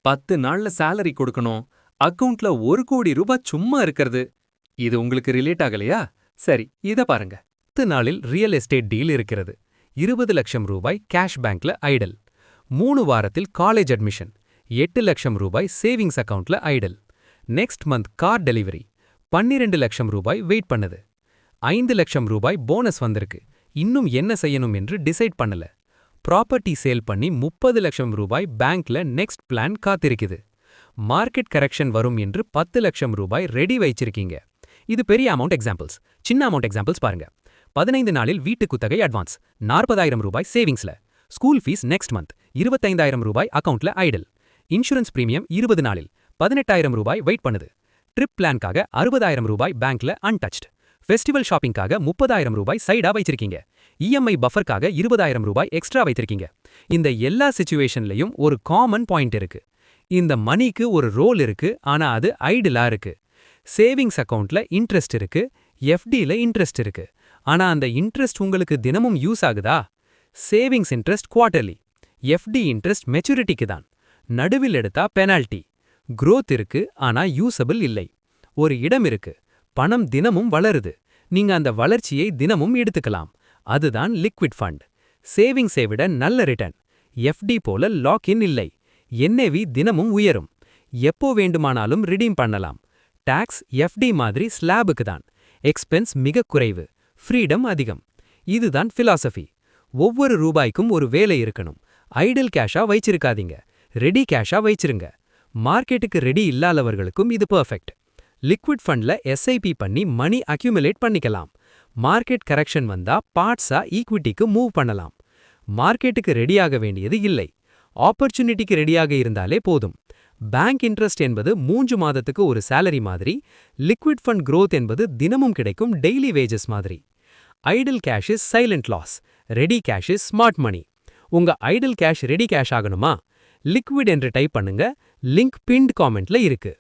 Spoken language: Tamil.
10 நாள்ல சேலரி கொடுக்கணும், அக்கவுண்ட்ல 1 கோடி ரூபாய் சும்மா இருக்கிறது. இது உங்களுக்கு ரிலேட் ஆகலையா? சரி, இத பாருங்க. 10 நாளில் ரியல் எஸ்டேட் டீல் இருக்கிறது. 20 லட்சம் ரூபாய் கேஷ் பேங்க்ல ஐடல். 3 வாரத்தில் காலேஜ் அட்மிஷன். 8 லட்சம் ரூபாய் சேவிங்ஸ் அக்கவுண்ட்ல Idol. Next month car delivery. 12 லட்சம் ரூபாய் வெயிட் பண்ணுது. 5 லட்சம் ரூபாய் போனஸ் வந்திருக்கு. இன்னும் என்ன செய்யணும் என்று டிசைட் பண்ணல. ப்ராப்பர்ட்டி சேல் பண்ணி 30 லட்சம் ரூபாய் பேங்க்ல நெக்ஸ்ட் பிளான் காத்திருக்குது. மார்க்கெட் கரெக்ஷன் வரும் என்று 10 லட்சம் ரூபாய் ரெடி வைச்சிருக்கீங்க. இது பெரிய அமௌண்ட் எக்ஸாம்பிள்ஸ். சின்ன அமௌண்ட் எக்ஸாம்பிள்ஸ் பாருங்க. 15 நாளில் வீட்டு குத்தகை அட்வான்ஸ். 40,000 ரூபாய் சேவிங்ஸ்ல. School fees next month. 25,000 ரூபாய் அக்கவுண்ட்ல ஐடல். இன்சூரன்ஸ் பிரீமியம் 20 நாளில். 18,000 ரூபாய் வெயிட் பண்ணுது. ட்ரிப் பிளான்காக 60,000 ரூபாய் பேங்க்ல அன்டச்ட். ஃபெஸ்டிவல் ஷாப்பிங்காக 30,000 ரூபாய் சைடா வைச்சிருக்கீங்க. இஎம்ஐ பஃபர்க்காக 20,000 ரூபாய் எக்ஸ்ட்ரா வைத்திருக்கீங்க. இந்த எல்லா சிச்சுவேஷன்லயும் ஒரு காமன் பாயிண்ட் இருக்கு. இந்த மணிக்கு ஒரு ரோல் இருக்கு, ஆனா அது ஐடிலா இருக்கு. சேவிங்ஸ் அக்கவுண்ட்ல இன்ட்ரெஸ்ட் இருக்கு, எஃப்டில இன்ட்ரெஸ்ட் இருக்கு. ஆனா அந்த இன்ட்ரெஸ்ட் உங்களுக்கு தினமும் யூஸ் ஆகுதா? Savings interest quarterly, FD interest மெச்சூரிட்டிக்கு தான். நடுவில் எடுத்தா பெனால்டி. growth இருக்கு, ஆனா யூசபிள் இல்லை. ஒரு இடம் இருக்கு, பணம் தினமும் வளருது. நீங்க அந்த வளர்ச்சியை தினமும் எடுத்துக்கலாம். அதுதான் லிக்விட் ஃபண்ட். சேவிங்ஸை விட நல்ல ரிட்டர்ன். எஃப்டி போல லாக்-இன் இல்லை. என்ஏவி தினமும் உயரும். எப்போ வேண்டுமானாலும் ரிடீம் பண்ணலாம். டாக்ஸ் எஃப்டி மாதிரி ஸ்லாபுக்கு தான். எக்ஸ்பென்ஸ் மிக குறைவு. ஃப்ரீடம் அதிகம். இதுதான் பிலாசபி. ஒவ்வொரு ரூபாய்க்கும் ஒரு வேலை இருக்கணும். ஐடல் கேஷா வைச்சிருக்காதீங்க. ரெடி கேஷா வைச்சிருங்க. மார்க்கெட்டுக்கு ரெடி இல்லாதவர்களுக்கும் இது பெர்ஃபெக்ட். லிக்விட் ஃபண்ட்ல எஸ்ஐபி பண்ணி மணி அக்யூமுலேட் பண்ணிக்கலாம். மார்க்கெட் கரெக்ஷன் வந்தா பார்ட்ஸா ஈக்விட்டிக்கு மூவ் பண்ணலாம். மார்க்கெட்டுக்கு ரெடியாக வேண்டியது இல்லை. ஆப்பர்ச்சுனிட்டிக்கு ரெடியாக இருந்தாலே போதும். பேங்க் இன்ட்ரெஸ்ட் என்பது 3 மாதத்துக்கு ஒரு சேலரி மாதிரி. லிக்விட் ஃபண்ட் growth என்பது தினமும் கிடைக்கும் டெய்லி வேஜஸ் மாதிரி. Idle cash is silent loss. Ready cash is smart money. உங்க ஐடல் கேஷ் ரெடி கேஷ் ஆகணுமா? லிக்விட் என்று டைப் பண்ணுங்க. லிங்க் பின்ட் காமெண்ட்ல இருக்கு.